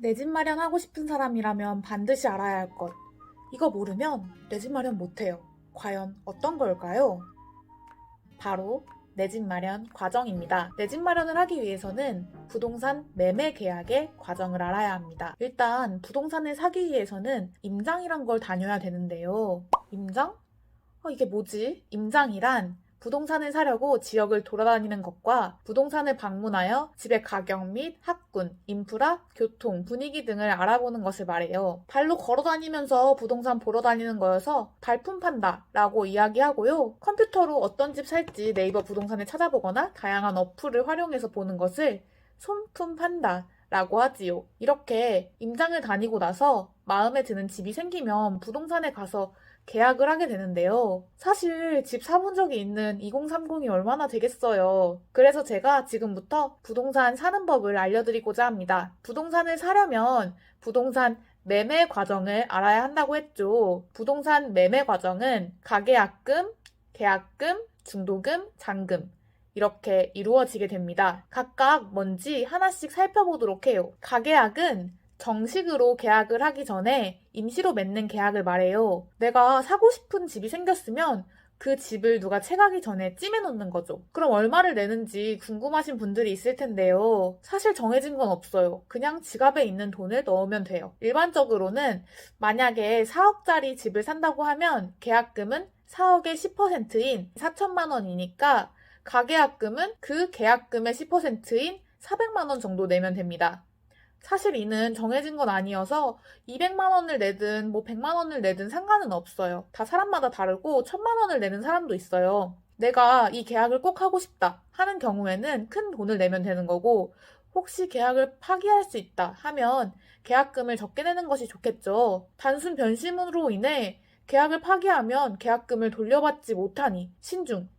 내 집 마련하고 싶은 사람이라면 반드시 알아야 할 것. 이거 모르면 내 집 마련 못해요. 과연 어떤 걸까요? 바로 내 집 마련 과정입니다. 내 집 마련을 하기 위해서는 부동산 매매 계약의 과정을 알아야 합니다. 일단 부동산을 사기 위해서는 임장이란 걸 다녀야 되는데요. 임장? 이게 뭐지? 임장이란 부동산을 사려고 지역을 돌아다니는 것과 부동산을 방문하여 집의 가격 및 학군, 인프라, 교통, 분위기 등을 알아보는 것을 말해요. 발로 걸어다니면서 부동산 보러 다니는 거여서 발품 판다 라고 이야기하고요. 컴퓨터로 어떤 집 살지 네이버 부동산을 찾아보거나 다양한 어플을 활용해서 보는 것을 손품 판다 라고 하지요. 이렇게 임장을 다니고 나서 마음에 드는 집이 생기면 부동산에 가서 계약을 하게 되는데요. 사실 집 사본 적이 있는 2030이 얼마나 되겠어요. 그래서 제가 지금부터 부동산 사는 법을 알려드리고자 합니다. 부동산을 사려면 부동산 매매 과정을 알아야 한다고 했죠. 부동산 매매 과정은 가계약금, 계약금, 중도금, 잔금 이렇게 이루어지게 됩니다. 각각 뭔지 하나씩 살펴보도록 해요. 가계약은 정식으로 계약을 하기 전에 임시로 맺는 계약을 말해요. 내가 사고 싶은 집이 생겼으면 그 집을 누가 채가기 전에 찜해놓는 거죠. 그럼 얼마를 내는지 궁금하신 분들이 있을 텐데요. 사실 정해진 건 없어요. 그냥 지갑에 있는 돈을 넣으면 돼요. 일반적으로는 만약에 4억짜리 집을 산다고 하면 계약금은 4억의 10%인 4천만 원이니까 가계약금은 그 계약금의 10%인 400만 원 정도 내면 됩니다. 사실 이는 정해진 건 아니어서 200만 원을 내든 100만 원을 내든 상관은 없어요. 다 사람마다 다르고 1000만 원을 내는 사람도 있어요. 내가 이 계약을 꼭 하고 싶다 하는 경우에는 큰 돈을 내면 되는 거고 혹시 계약을 파기할 수 있다 하면 계약금을 적게 내는 것이 좋겠죠. 단순 변심으로 인해 계약을 파기하면 계약금을 돌려받지 못하니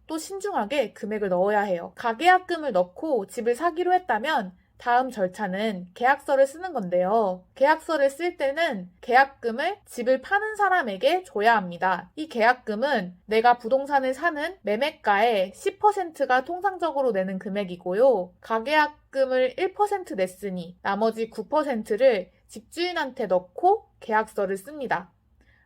또 신중하게 금액을 넣어야 해요. 가계약금을 넣고 집을 사기로 했다면 다음 절차는 계약서를 쓰는 건데요. 계약서를 쓸 때는 계약금을 집을 파는 사람에게 줘야 합니다. 이 계약금은 내가 부동산을 사는 매매가의 10%가 통상적으로 내는 금액이고요. 가계약금을 1% 냈으니 나머지 9%를 집주인한테 넣고 계약서를 씁니다.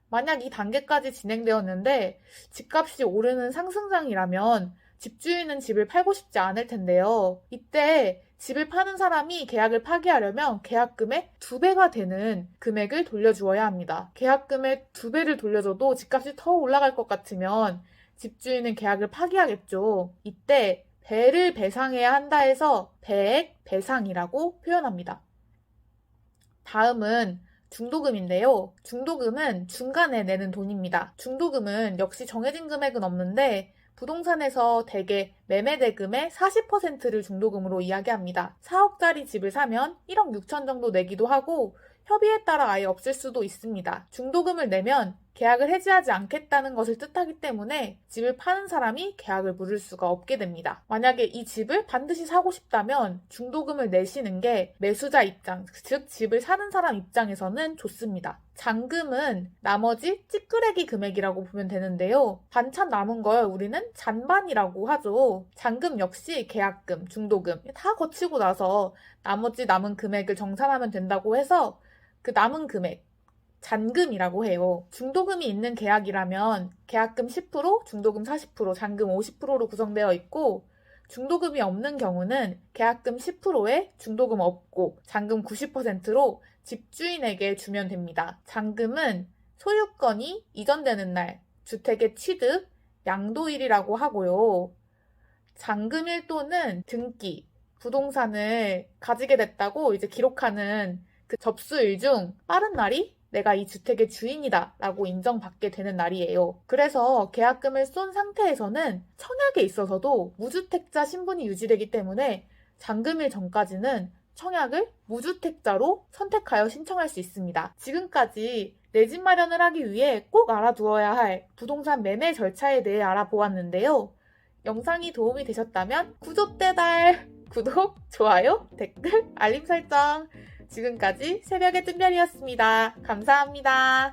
만약 이 단계까지 진행되었는데 집값이 오르는 상승장이라면 집주인은 집을 팔고 싶지 않을 텐데요. 이때 집을 파는 사람이 계약을 파기하려면 계약금의 2배가 되는 금액을 돌려주어야 합니다. 계약금의 2배를 돌려줘도 집값이 더 올라갈 것 같으면 집주인은 계약을 파기하겠죠. 이때 배를 배상해야 한다 해서 배액 배상이라고 표현합니다. 다음은 중도금인데요. 중도금은 중간에 내는 돈입니다. 중도금은 역시 정해진 금액은 없는데 부동산에서 대개 매매대금의 40%를 중도금으로 이야기합니다. 4억짜리 집을 사면 1억 6천 정도 내기도 하고 협의에 따라 아예 없을 수도 있습니다. 중도금을 내면 계약을 해지하지 않겠다는 것을 뜻하기 때문에 집을 파는 사람이 계약을 물을 수가 없게 됩니다. 만약에 이 집을 반드시 사고 싶다면 중도금을 내시는 게 매수자 입장, 즉 집을 사는 사람 입장에서는 좋습니다. 잔금은 나머지 찌끄레기 금액이라고 보면 되는데요. 반찬 남은 걸 우리는 잔반이라고 하죠. 잔금 역시 계약금, 중도금 다 거치고 나서 나머지 남은 금액을 정산하면 된다고 해서 그 남은 금액, 잔금이라고 해요. 중도금이 있는 계약이라면 계약금 10%, 중도금 40%, 잔금 50%로 구성되어 있고 중도금이 없는 경우는 계약금 10%에 중도금 없고 잔금 90%로 집주인에게 주면 됩니다. 잔금은 소유권이 이전되는 날, 주택의 취득, 양도일이라고 하고요. 잔금일 또는 등기, 부동산을 가지게 됐다고 이제 기록하는 그 접수일 중 빠른 날이 내가 이 주택의 주인이다 라고 인정받게 되는 날이에요. 그래서 계약금을 쏜 상태에서는 청약에 있어서도 무주택자 신분이 유지되기 때문에 잔금일 전까지는 청약을 무주택자로 선택하여 신청할 수 있습니다. 지금까지 내 집 마련을 하기 위해 꼭 알아두어야 할 부동산 매매 절차에 대해 알아보았는데요. 영상이 도움이 되셨다면 구독대달, 구독, 좋아요, 댓글, 알림 설정. 지금까지 새벽의 뜸별이었습니다. 감사합니다.